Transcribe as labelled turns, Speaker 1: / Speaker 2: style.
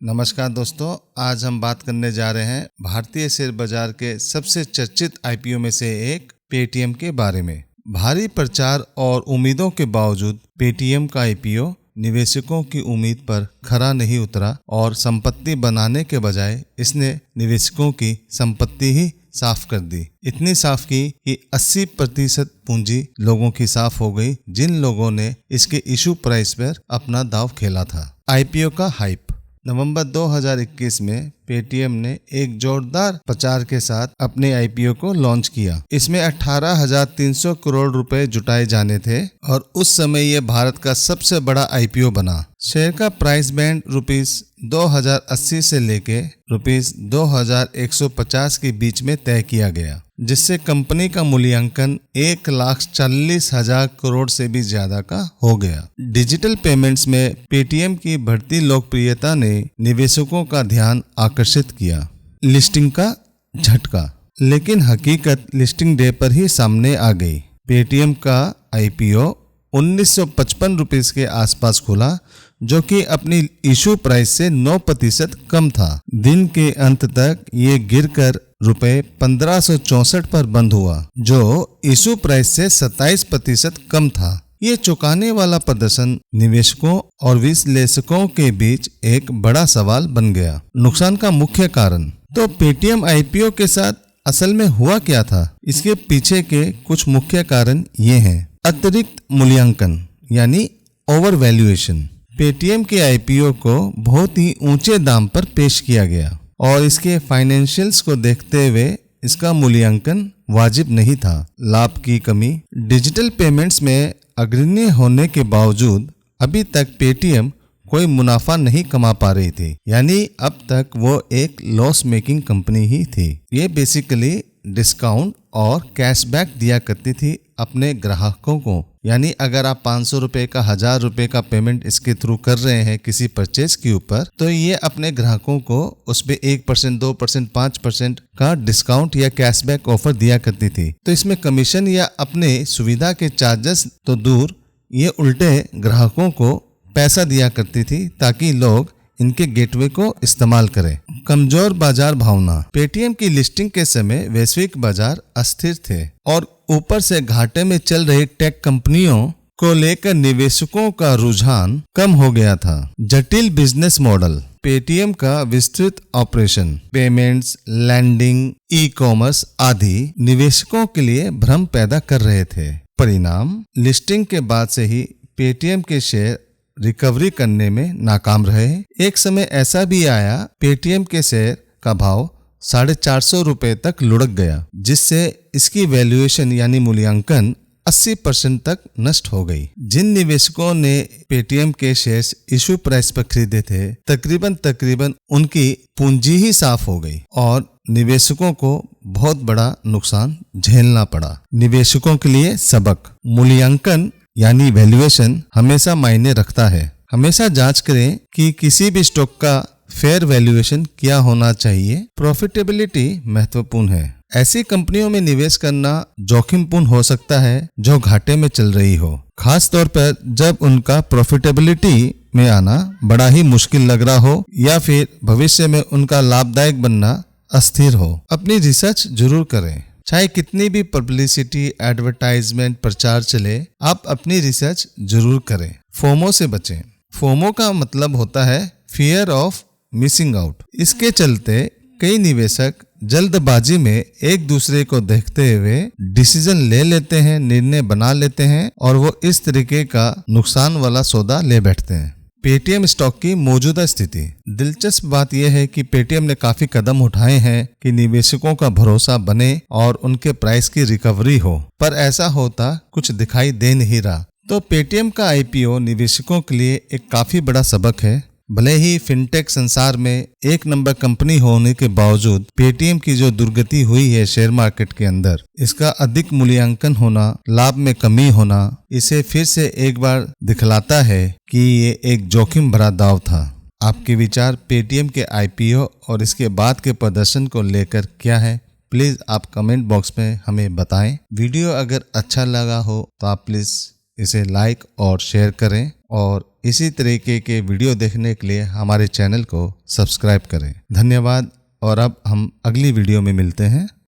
Speaker 1: नमस्कार दोस्तों, आज हम बात करने जा रहे हैं भारतीय शेयर बाजार के सबसे चर्चित आईपीओ में से एक पेटीएम के बारे में। भारी प्रचार और उम्मीदों के बावजूद पेटीएम का आईपीओ निवेशकों की उम्मीद पर खरा नहीं उतरा और संपत्ति बनाने के बजाय इसने निवेशकों की संपत्ति ही साफ कर दी। इतनी साफ की कि 80% पूंजी लोगों की साफ हो गई, जिन लोगों ने इसके इशू प्राइस पर अपना दांव खेला था। आईपीओ का हाइप। नवंबर 2021 में पेटीएम ने एक जोरदार प्रचार के साथ अपने आईपीओ को लॉन्च किया। इसमें 18,300 करोड़ रुपए जुटाए जाने थे और उस समय यह भारत का सबसे बड़ा आईपीओ बना। शेयर का प्राइस बैंड ₹2080 से लेके ₹2150 के बीच में तय किया गया, जिससे कंपनी का मूल्यांकन 1,40,000 करोड़ से भी ज्यादा का हो गया। डिजिटल पेमेंट्स में पेटीएम की बढ़ती लोकप्रियता ने निवेशकों का ध्यान आकर्षित किया। लिस्टिंग का झटका। लेकिन हकीकत लिस्टिंग डे पर ही सामने आ गई। पेटीएम का आईपीओ 1955 रुपीस के आसपास खुला, जो कि अपनी इशू प्राइस से 9% कम था। दिन के अंत तक ये गिरकर ₹1564 पर बंद हुआ, जो इशू प्राइस से 27% कम था। ये चौंकाने वाला प्रदर्शन निवेशकों और विश्लेषकों के बीच एक बड़ा सवाल बन गया। नुकसान का मुख्य कारण। तो पेटीएम आईपीओ के साथ असल में हुआ क्या था? इसके पीछे के कुछ मुख्य कारण ये हैं। अतिरिक्त मूल्यांकन यानी ओवर वैल्यूएशन। पेटीएम के आईपीओ को बहुत ही ऊंचे दाम पर पेश किया गया और इसके फाइनेंशियल्स को देखते हुए इसका मूल्यांकन वाजिब नहीं था। लाभ की कमी। डिजिटल पेमेंट्स में अग्रणी होने के बावजूद अभी तक पेटीएम कोई मुनाफा नहीं कमा पा रही थी, यानी अब तक वो एक लॉस मेकिंग कंपनी ही थी। ये बेसिकली डिस्काउंट और कैशबैक दिया करती थी अपने ग्राहकों को। यानी अगर आप 500 रुपए का 1000 रुपए का पेमेंट इसके थ्रू कर रहे हैं किसी परचेज के ऊपर, तो ये अपने ग्राहकों को उस पे 1%, 2%, 5% का डिस्काउंट या कैशबैक ऑफर दिया करती थी। तो इसमें कमीशन या अपने सुविधा के चार्जेस तो दूर, ये उल्टे ग्राहकों को पैसा दिया करती थी ताकि लोग इनके गेटवे को इस्तेमाल करें। कमजोर बाजार भावना। पेटीएम की लिस्टिंग के समय वैश्विक बाजार अस्थिर थे और ऊपर से घाटे में चल रही टेक कंपनियों को लेकर निवेशकों का रुझान कम हो गया था। जटिल बिजनेस मॉडल। पेटीएम का विस्तृत operation, payments, lending, e commerce आदि निवेशकों के लिए भ्रम पैदा कर रहे थे। परिणाम, लिस्टिंग के बाद से ही पेटीएम के शेयर रिकवरी करने में नाकाम रहे। एक समय ऐसा भी आया पेटीएम के शेयर का भाव 450 रुपए तक लुढ़क गया, जिससे इसकी वैल्यूएशन यानी मूल्यांकन 80% तक नष्ट हो गई। जिन निवेशकों ने पेटीएम के शेयर्स इशू प्राइस पर खरीदे थे, तकरीबन उनकी पूंजी ही साफ हो गई और निवेशकों को बहुत बड़ा नुकसान झेलना पड़ा। निवेशकों के लिए सबक। मूल्यांकन यानी वैल्यूएशन हमेशा मायने रखता है। हमेशा जांच करें कि किसी भी स्टॉक का फेयर वैल्यूएशन क्या होना चाहिए। प्रॉफिटेबिलिटी महत्वपूर्ण है। ऐसी कंपनियों में निवेश करना जोखिमपूर्ण हो सकता है जो घाटे में चल रही हो, खास तौर पर जब उनका प्रॉफिटेबिलिटी में आना बड़ा ही मुश्किल लग रहा हो या फिर भविष्य में उनका लाभदायक बनना अस्थिर हो। अपनी रिसर्च जरूर करें। चाहे कितनी भी पब्लिसिटी, एडवर्टाइजमेंट, प्रचार चले, आप अपनी रिसर्च जरूर करें। फोमो से बचें। फोमो का मतलब होता है फियर ऑफ मिसिंग आउट। इसके चलते कई निवेशक जल्दबाजी में एक दूसरे को देखते हुए डिसीजन ले लेते हैं, निर्णय बना लेते हैं और वो इस तरीके का नुकसान वाला सौदा ले बैठते हैं। पेटीएम स्टॉक की मौजूदा स्थिति। दिलचस्प बात यह है कि पेटीएम ने काफी कदम उठाए हैं कि निवेशकों का भरोसा बने और उनके प्राइस की रिकवरी हो, पर ऐसा होता कुछ दिखाई दे नहीं रहा। तो पेटीएम का आईपीओ निवेशकों के लिए एक काफी बड़ा सबक है। भले ही फिनटेक संसार में एक नंबर कंपनी होने के बावजूद पेटीएम की जो दुर्गति हुई है शेयर मार्केट के अंदर, इसका अधिक मूल्यांकन होना, लाभ में कमी होना, इसे फिर से एक बार दिखलाता है कि ये एक जोखिम भरा दांव था। आपके विचार पेटीएम के आईपीओ और इसके बाद के प्रदर्शन को लेकर क्या है? प्लीज आप कमेंट बॉक्स में हमें बताएं। वीडियो अगर अच्छा लगा हो तो आप प्लीज इसे लाइक और शेयर करें और इसी तरीके के वीडियो देखने के लिए हमारे चैनल को सब्सक्राइब करें। धन्यवाद और अब हम अगली वीडियो में मिलते हैं।